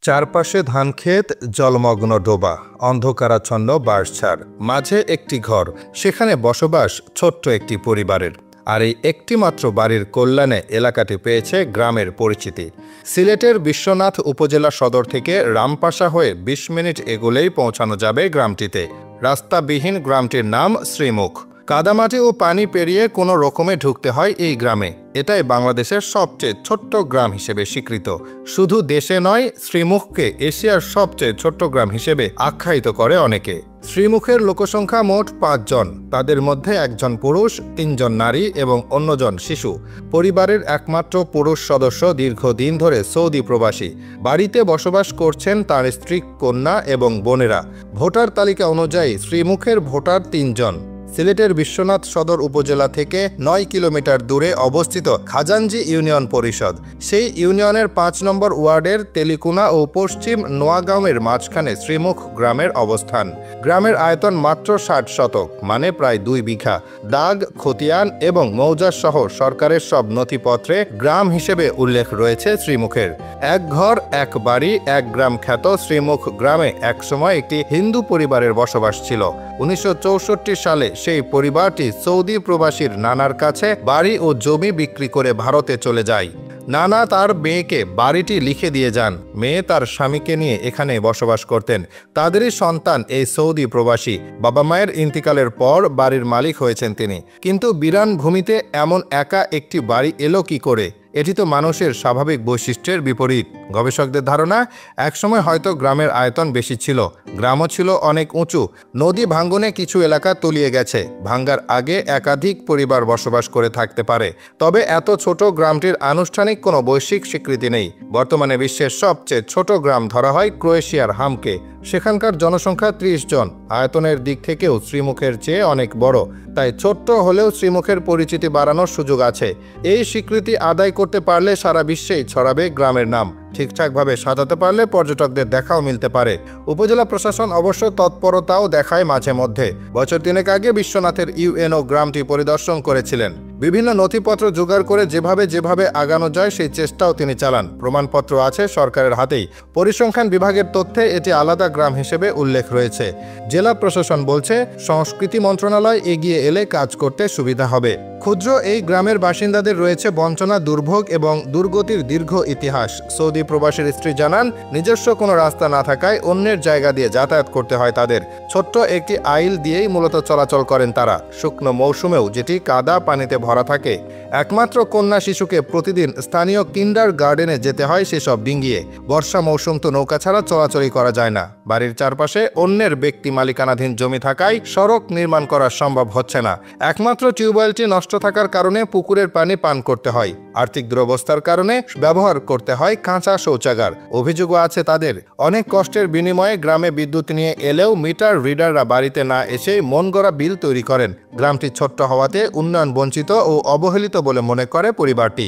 চারপাশে ধানক্ষেত, জলমগ্ন ডোবা, অন্ধকারাচ্ছন্ন বাঁশঝাড়, মাঝে একটি ঘর, সেখানে বসবাস ছোট্ট একটি পরিবারের। আর এই একটিমাত্র বাড়ির কল্যাণে এলাকাটি পেয়েছে গ্রামের পরিচিতি। সিলেটের বিশ্বনাথ উপজেলা সদর থেকে রামপাশা হয়ে ২০ মিনিট এগোলেই পৌঁছানো যাবে গ্রামটিতে। রাস্তাবিহীন গ্রামটির নাম শ্রীমুখ। কাদামাটি ও পানি পেরিয়ে কোনো রকমে ঢুকতে হয় এই গ্রামে। এটাই বাংলাদেশের সবচেয়ে ছোট্ট গ্রাম হিসেবে স্বীকৃত। শুধু দেশে নয়, শ্রীমুখকে এশিয়ার সবচেয়ে ছোট্ট গ্রাম হিসেবে আখ্যায়িত করে অনেকে। শ্রীমুখের লোকসংখ্যা মোট ৫ জন। তাদের মধ্যে একজন পুরুষ, ৩ জন নারী এবং অন্যজন শিশু। পরিবারের একমাত্র পুরুষ সদস্য দীর্ঘদিন ধরে সৌদি প্রবাসী। বাড়িতে বসবাস করছেন তার স্ত্রী, কন্যা এবং বোনেরা। ভোটার তালিকা অনুযায়ী শ্রীমুখের ভোটার ৩ জন। সিলেটের বিশ্বনাথ সদর উপজেলা থেকে ৯ কিলোমিটার দূরে অবস্থিত খাজাঞ্জি ইউনিয়ন পরিষদ। সেই ইউনিয়নের ৫ নম্বর ওয়ার্ডের তেলিকুনা ও পশ্চিম নোয়াগাঁওয়ের মাঝখানে শ্রীমুখ গ্রামের অবস্থান। গ্রামের আয়তন মাত্র ৬০ শতক, মানে প্রায় ২ বিঘা। দাগ, খতিয়ান এবং মৌজা সহ সরকারের সব নথিপত্রে গ্রাম হিসেবে উল্লেখ রয়েছে শ্রীমুখের। এক ঘর এক বাড়ি এক গ্রাম খ্যাত শ্রীমুখ গ্রামে একসময় একটি হিন্দু পরিবারের বসবাস ছিল। ১৯৬৪ সালে সেই পরিবারটি সৌদি প্রবাসীর নানার কাছে বাড়ি ও জমি বিক্রি করে ভারতে চলে যায়। নানা তার মেয়েকে বাড়িটি লিখে দিয়ে যান। মেয়ে তার স্বামীকে নিয়ে এখানে বসবাস করতেন। তাদেরই সন্তান এই সৌদি প্রবাসী। বাবা মায়ের ইন্তিকালের পর বাড়ির মালিক হয়েছেন তিনি। কিন্তু বিরান ভূমিতে এমন একা একটি বাড়ি এলো কি করে? এটি তো মানুষের স্বাভাবিক বৈশিষ্ট্যের বিপরীত। গবেষকদের ধারণা, একসময় হয়তো গ্রামের আয়তন বেশি ছিল, গ্রামও ছিল অনেক উঁচু। নদী ভাঙ্গনে কিছু এলাকা তলিয়ে গেছে। ভাঙ্গার আগে একাধিক পরিবার বসবাস করে থাকতে পারে। তবে এত ছোট গ্রামটির আনুষ্ঠানিক কোনো বৈশ্বিক স্বীকৃতি নেই। বর্তমানে বিশ্বের সবচেয়ে ছোট গ্রাম ধরা হয় ক্রোয়েশিয়ার হামকে। সেখানকার জনসংখ্যা ৩০ জন। আয়তনের দিক থেকেও শ্রীমুখের চেয়ে অনেক বড়। তাই ছোট্ট হলেও শ্রীমুখের পরিচিতি বাড়ানোর সুযোগ আছে। এই স্বীকৃতি আদায় করতে পারলে সারা বিশ্বেই ছড়াবে গ্রামের নাম। ঠিকঠাকভাবে সাজাতে পারলে পর্যটকদের দেখাও মিলতে পারে। উপজেলা প্রশাসন অবশ্য তৎপরতাও দেখায় মাঝে মধ্যে। বছর ৩ আগে বিশ্বনাথের ইউএনও গ্রামটি পরিদর্শন করেছিলেন। বিভিন্ন নথিপত্র জোগাড় করে যেভাবে আগানো যায় সেই চেষ্টাও তিনি চালান। প্রমাণপত্র আছে সরকারের হাতেই। পরিসংখ্যান বিভাগের তথ্যে এটি আলাদা গ্রাম হিসেবে উল্লেখ রয়েছে। জেলা প্রশাসন বলছে, সংস্কৃতি মন্ত্রণালয় এগিয়ে এলে কাজ করতে সুবিধা হবে। ক্ষুদ্র এই গ্রামের বাসিন্দাদের রয়েছে বঞ্চনা, দুর্ভোগ এবং দুর্গতির দীর্ঘ ইতিহাস। সৌদি প্রবাসীর স্ত্রী জানান, নিজস্ব কোনো রাস্তা না থাকায় অন্যের জায়গা দিয়ে যাতায়াত করতে হয় তাদের। ছোট্ট একটি আইল দিয়েই মূলত চলাচল করেন তারা, শুকনো মৌসুমেও, যেটি কাদা পানিতে ভরা থাকে। একমাত্র কন্যা শিশুকে প্রতিদিন স্থানীয় কিন্ডার গার্ডেনে যেতে হয় সেসব ডিঙ্গিয়ে। বর্ষা মৌসুম তো নৌকা ছাড়া চলাচলই করা যায় না। বাড়ির চারপাশে অন্যের ব্যক্তি মালিকানাধীন জমি থাকায় সড়ক নির্মাণ করা সম্ভব হচ্ছে না। একমাত্র টিউবওয়েলটি নষ্ট থাকার কারণে পুকুরের পানি পান করতে হয়। আর্থিক দুরবস্থার কারণে ব্যবহার করতে হয় কাঁচা শৌচাগার। অভিযোগও আছে তাদের। অনেক কষ্টের বিনিময়ে গ্রামে বিদ্যুৎ নিয়ে এলেও মিটার রিডাররা বাড়িতে না এসে মন গড়া বিল তৈরি করেন। গ্রামটি ছোট্ট হওয়াতে উন্নয়ন বঞ্চিত ও অবহেলিত বলে মনে করে পরিবারটি।